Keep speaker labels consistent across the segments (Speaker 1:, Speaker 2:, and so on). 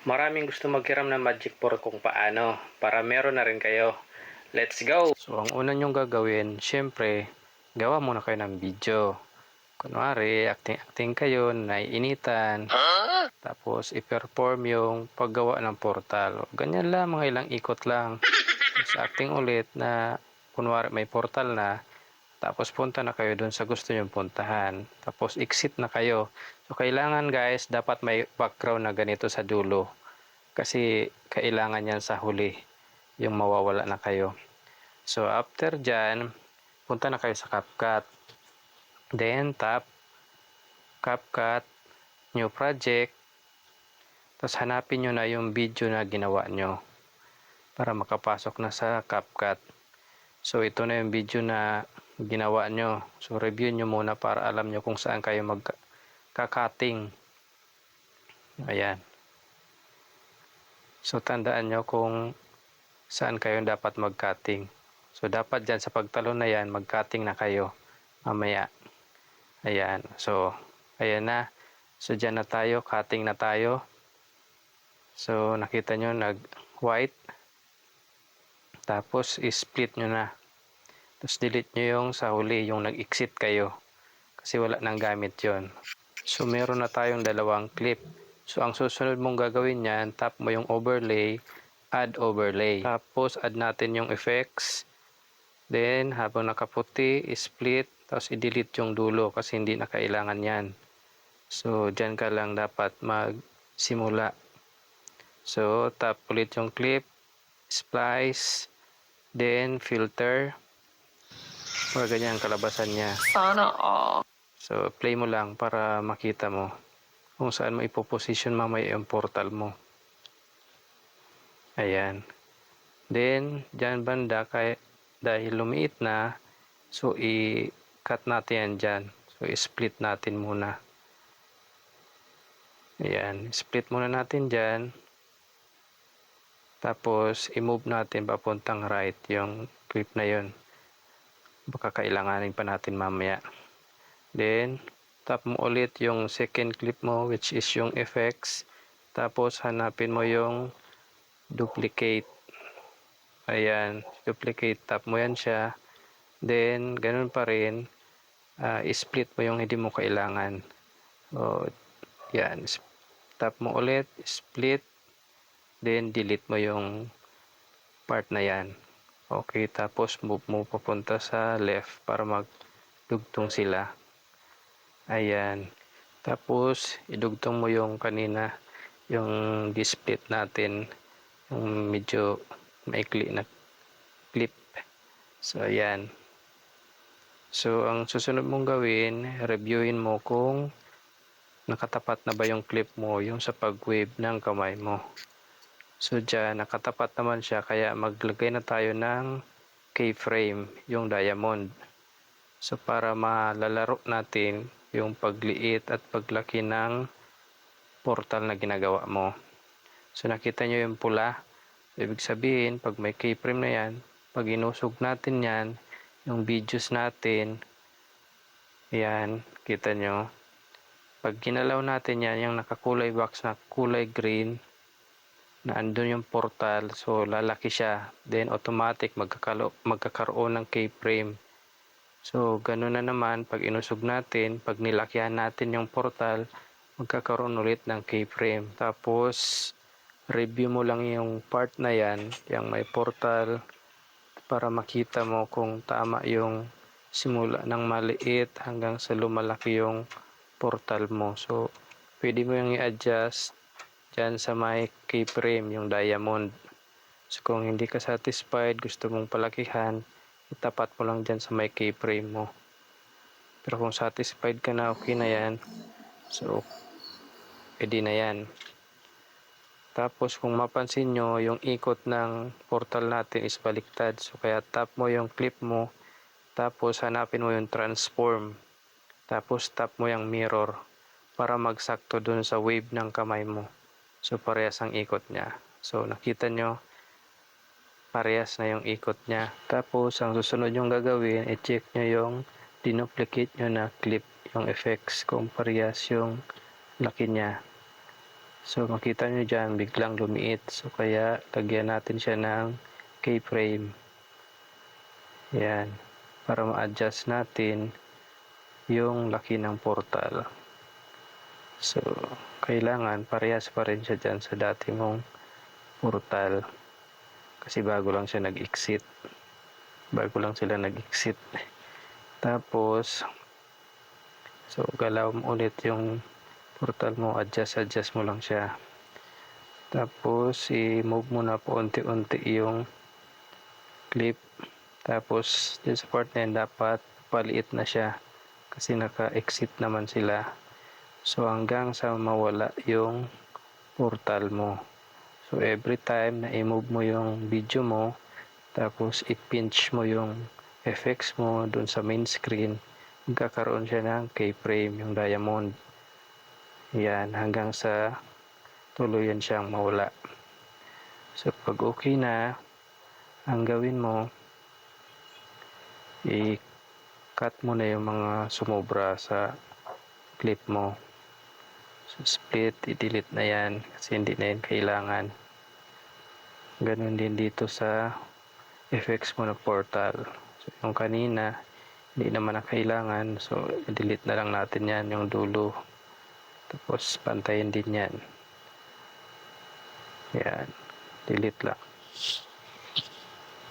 Speaker 1: Maraming gusto maghiram ng Magic 4 kung paano, para meron na rin kayo. Let's go! So, ang una nyong gagawin, syempre, gawa muna kayo ng video. Kunwari, acting kayo, naiinitan. Tapos, i-perform yung paggawa ng portal. Ganyan lang, mga ilang ikot lang. Tapos, acting ulit na, kunwari, may portal na. Tapos, punta na kayo dun sa gusto nyong puntahan. Tapos, exit na kayo. So, kailangan guys, dapat may background na ganito sa dulo. Kasi, kailangan yan sa huli. Yung mawawala na kayo. So, after dyan, punta na kayo sa CapCut. Then, tap, CapCut, New Project. Tapos, hanapin nyo na yung video na ginawa nyo para makapasok na sa CapCut. So, ito na yung video na ginawa nyo. So, review nyo muna para alam nyo kung saan kayo magka-cutting. Ayan. So, tandaan nyo kung saan kayo dapat mag-cutting. So, dapat dyan sa pagtalon na yan, mag-cutting na kayo mamaya. Ayan. So, ayan na. So, dyan na tayo. Cutting na tayo. So, nakita nyo, nag-white. Tapos, i-split nyo na. Tapos, delete nyo yung sa huli, yung nag-exit kayo. Kasi wala nang gamit yon. So, meron na tayong dalawang clip. So, ang susunod mong gagawin yan, tap mo yung overlay, add overlay. Tapos, add natin yung effects. Then, habang nakaputi, i-split. Tapos, i-delete yung dulo kasi hindi na kailangan yan. So, dyan ka lang dapat magsimula. So, tap ulit yung clip, splice, then filter. Or ganyan ang kalabasan niya.
Speaker 2: Sana all.
Speaker 1: So, play mo lang para makita mo kung saan mo ipoposition mamaya yung portal mo. Ayan. Then, dyan banda, dahil lumiit na, so, i-cut natin yan dyan. So, i-split natin muna. Ayan, split muna natin dyan. Tapos, i-move natin papuntang right yung clip na yun. Baka kailanganin pa natin mamaya. Then, tap mo ulit yung second clip mo, which is yung effects. Tapos, hanapin mo yung duplicate. Ayan, duplicate. Tap mo yan siya. Then, ganun pa rin. I-split mo yung hindi mo kailangan. O, yan, tap mo ulit, split, then delete mo yung part na yan. Okay, tapos move mo papunta sa left para magdugtong sila. Ayan. Tapos, idugtong mo yung kanina, yung split natin, yung medyo maikli na clip. So, ayan. So, ang susunod mong gawin, reviewin mo kung nakatapat na ba yung clip mo, yung sa pag-wave ng kamay mo. So, dyan, nakatapat naman siya, kaya maglagay na tayo ng keyframe, yung diamond. So, para malalaro natin yung pagliit at paglaki ng portal na ginagawa mo. So, nakita nyo yung pula. So, ibig sabihin, pag may keyframe na yan, pag inusog natin yan, yung videos natin, yan, kita nyo. Pag ginalaw natin yan, yung nakakulay box na kulay green, na andun yung portal, so lalaki siya. Then automatic magkakaroon ng keyframe. So ganun na naman, pag inusog natin, pag nilakihan natin yung portal, magkakaroon ulit ng keyframe. Tapos review mo lang yung part na yan, yung may portal, para makita mo kung tama yung simula ng maliit hanggang sa lumalaki yung portal mo. So, pwede mo yung i-adjust dyan sa may keyframe, yung diamond. So, kung hindi ka satisfied, gusto mong palakihan, itapat mo lang dyan sa may keyframe mo. Pero kung satisfied ka na, okay na yan. So, pwede na yan. Tapos, kung mapansin nyo, yung ikot ng portal natin is baliktad. So, kaya tap mo yung clip mo, tapos hanapin mo yung transform. Tapos tap mo yung mirror para magsakto dun sa wave ng kamay mo. So parehas ang ikot niya. So nakita nyo, parehas na yung ikot niya. Tapos ang susunod yung gagawin, i-check nyo yung dinuplicate nyo na clip, yung effects kung parehas yung laki niya. So makita nyo dyan, biglang lumiit. So kaya lagyan natin siya ng keyframe. Yan. Para ma-adjust natin yung laki ng portal. So kailangan parehas pa rin siya dyan sa dati mong portal. Kasi bago lang siya nag-exit. Bago lang sila nag-exit. Tapos, so galaw mo ulit yung portal mo, adjust mo lang siya. Tapos i-move mo na po unti-unti yung clip. Tapos dito sa part na yun, dapat paliit na siya kasi naka-exit naman sila. So hanggang sa mawala yung portal mo. So every time na i-move mo yung video mo, tapos i-pinch mo yung effects mo dun sa main screen, magkakaroon siya ng keyframe, yung diamond. Yan, hanggang sa tuluyan siyang mawala. So pag okay na, ang gawin mo, i-cut mo na yung mga sumobra sa clip mo. So split, i-delete na yan kasi hindi na yan kailangan. Ganun din dito sa effects mo na portal. So yung kanina, hindi naman na kailangan, so i-delete na lang natin yan, yung dulo. Tapos pantayin din yan. Yan, delete lang.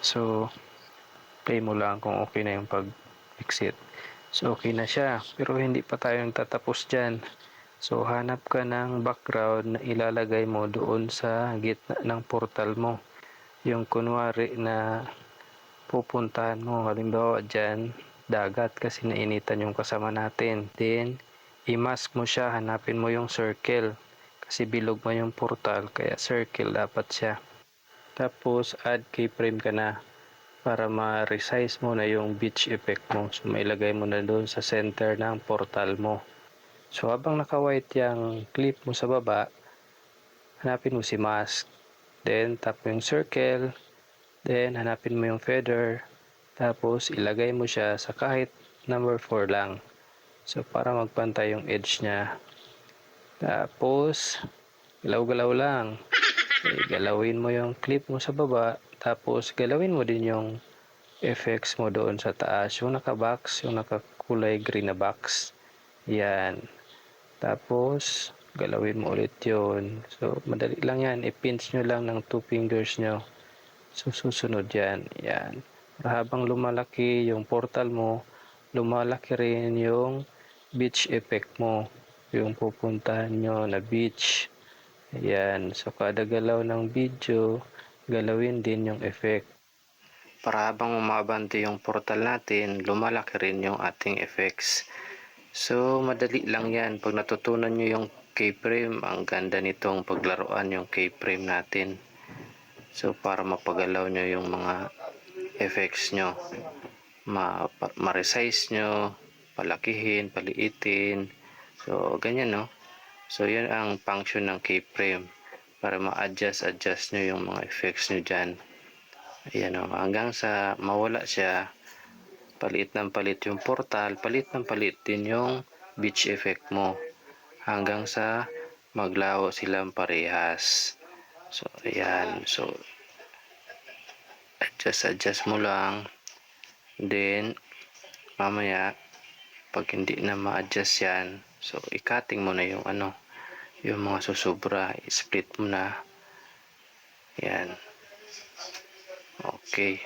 Speaker 1: So play mo lang kung okay na yung pag-exit. So okay na siya, pero hindi pa tayo tatapos dyan. So hanap ka ng background na ilalagay mo doon sa gitna ng portal mo. Yung kunwari na pupuntahan mo, halimbawa dyan, dagat kasi nainitan yung kasama natin. Then i-mask mo siya, hanapin mo yung circle. Kasi bilog mo yung portal, kaya circle dapat siya. Tapos add keyframe ka na para ma-resize mo na yung beach effect mo. So mailagay mo na doon sa center ng portal mo. So habang naka-white yung clip mo sa baba, hanapin mo si mask. Then tap mo yung circle. Then hanapin mo yung feather. Tapos ilagay mo siya sa kahit number 4 lang. So para magpantay yung edge niya. Tapos galaw-galaw lang. Galawin mo yung clip mo sa baba. Tapos galawin mo din yung effects mo doon sa taas. Yung naka-box, yung nakakulay green na box. Yan. Tapos galawin mo ulit yun. So madali lang yan. I-pinch nyo lang ng 2 fingers nyo. So susunod yan. Yan. Habang lumalaki yung portal mo, lumalaki rin yung beach effect mo. Yung pupuntahan nyo na beach. Ayan. So kada galaw ng video, galawin din yung effect. Para habang umabante yung portal natin, lumalaki rin yung ating effects. So madali lang yan. Pag natutunan nyo yung keyframe, ang ganda nitong paglaruan yung keyframe natin. So para mapagalaw nyo yung mga effects nyo, ma-resize nyo, palakihin, paliitin. So ganyan, no? So yan ang function ng keyframe, para ma-adjust nyo yung mga effects nyo dyan. Ayan, o, hanggang sa mawala siya. Palit ng palit yung portal, palit ng palit din yung beach effect mo, hanggang sa maglaho silang parehas. So ayan, so adjust mo lang. Then mamaya pag hindi na ma-adjust yan, so i-cutting mo na yung yung mga susubra, i-split mo na. Yan. Okay.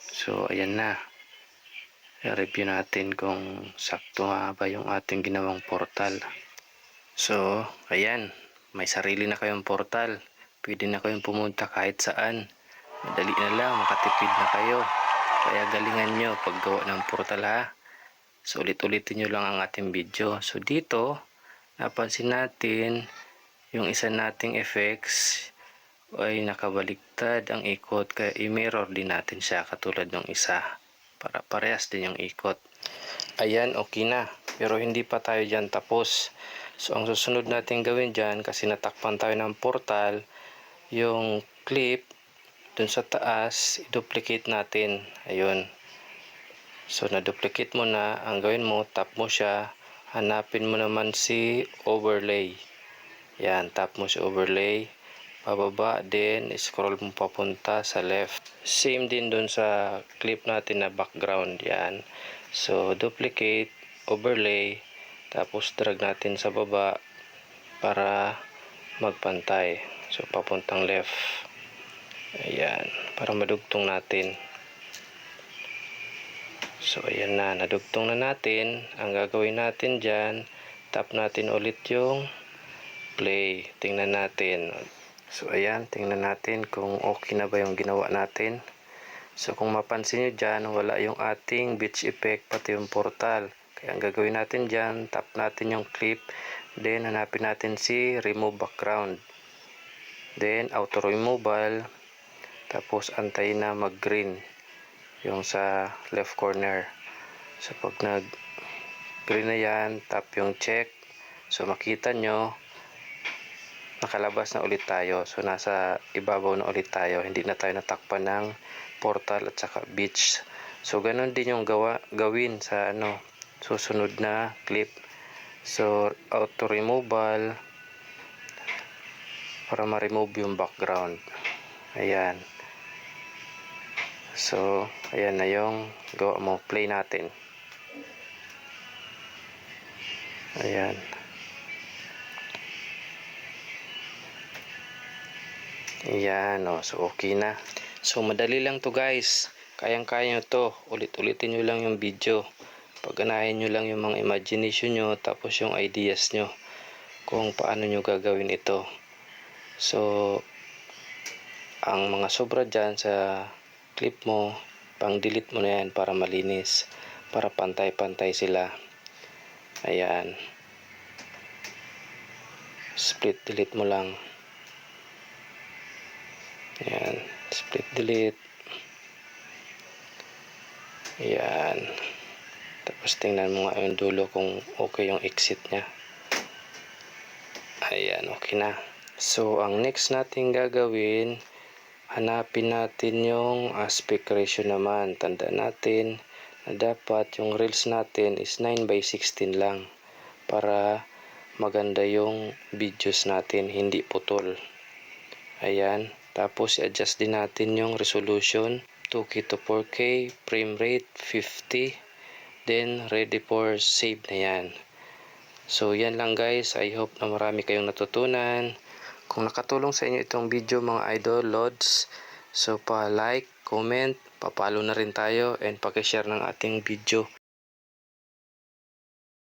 Speaker 1: So ayan na. I-review natin kung sakto nga ba yung ating ginawang portal. So ayan, may sarili na kayong portal. Pwede na kayong pumunta kahit saan. Madali na lang, makatipid na kayo. Kaya galingan nyo paggawa ng portal, ha. So ulit-ulitin nyo lang ang ating video. So dito, napansin natin yung isa nating effects ay nakabaliktad ang ikot, kaya i-mirror din natin siya katulad ng isa para parehas din yung ikot. Ayan, okay na, pero hindi pa tayo dyan tapos. So ang susunod natin gawin dyan, kasi natakpan tayo ng portal, yung clip dun sa taas, i-duplicate natin. Ayun. So na-duplicate mo na, ang gawin mo, tap mo siya, hanapin mo naman si overlay. Yan, tap mo sa overlay, pababa, then scroll mo papunta sa left. Same din dun sa clip natin na background. Yan. So, duplicate, overlay, tapos drag natin sa baba para magpantay. So, papuntang left. Ayan, para madugtong natin. So, ayan na, nadugtong na natin. Ang gagawin natin dyan, tap natin ulit yung play. Tingnan natin. So, ayan, tingnan natin kung okay na ba yung ginawa natin. So, kung mapansin nyo dyan, wala yung ating beach effect, pati yung portal. Kaya ang gagawin natin dyan, tap natin yung clip, then hanapin natin si remove background. Then, auto removal, tapos antayin na mag-green yung sa left corner. So, pag nag-green na yan, tap yung check. So, makita nyo, nakalabas na ulit tayo. So, nasa ibabaw na ulit tayo. Hindi na tayo natakpan ng portal at saka beach. So, ganun din yung gawin sa susunod na clip. So, auto removal para ma-remove yung background. Ayan. So, ayan na yung gawa mo. Play natin. Ayan. Ayan, so okay na. So, madali lang to guys. Kayang-kaya nyo to. Ulit-ulitin nyo lang yung video. Pagganahin nyo lang yung mga imagination nyo, tapos yung ideas nyo kung paano nyo gagawin ito. So, ang mga sobra dyan sa clip mo, pang delete mo na yan para malinis, para pantay-pantay sila. Ayan, split delete mo lang. Ayan, split delete. Ayan, tapos tingnan mo nga yung dulo kung okay yung exit nya. Ayan, okay na. So, ang next natin gagawin, hanapin natin yung aspect ratio naman. Tandaan natin na dapat yung reels natin is 9:16 lang para maganda yung videos natin, hindi putol. Ayan, tapos i-adjust din natin yung resolution 2K to 4K, frame rate 50, then ready for save na yan. So yan lang guys, I hope na marami kayong natutunan. Kung nakatulong sa inyo itong video mga idol lods, so pa-like, comment, pa-follow na rin tayo, and paki-share ng ating video.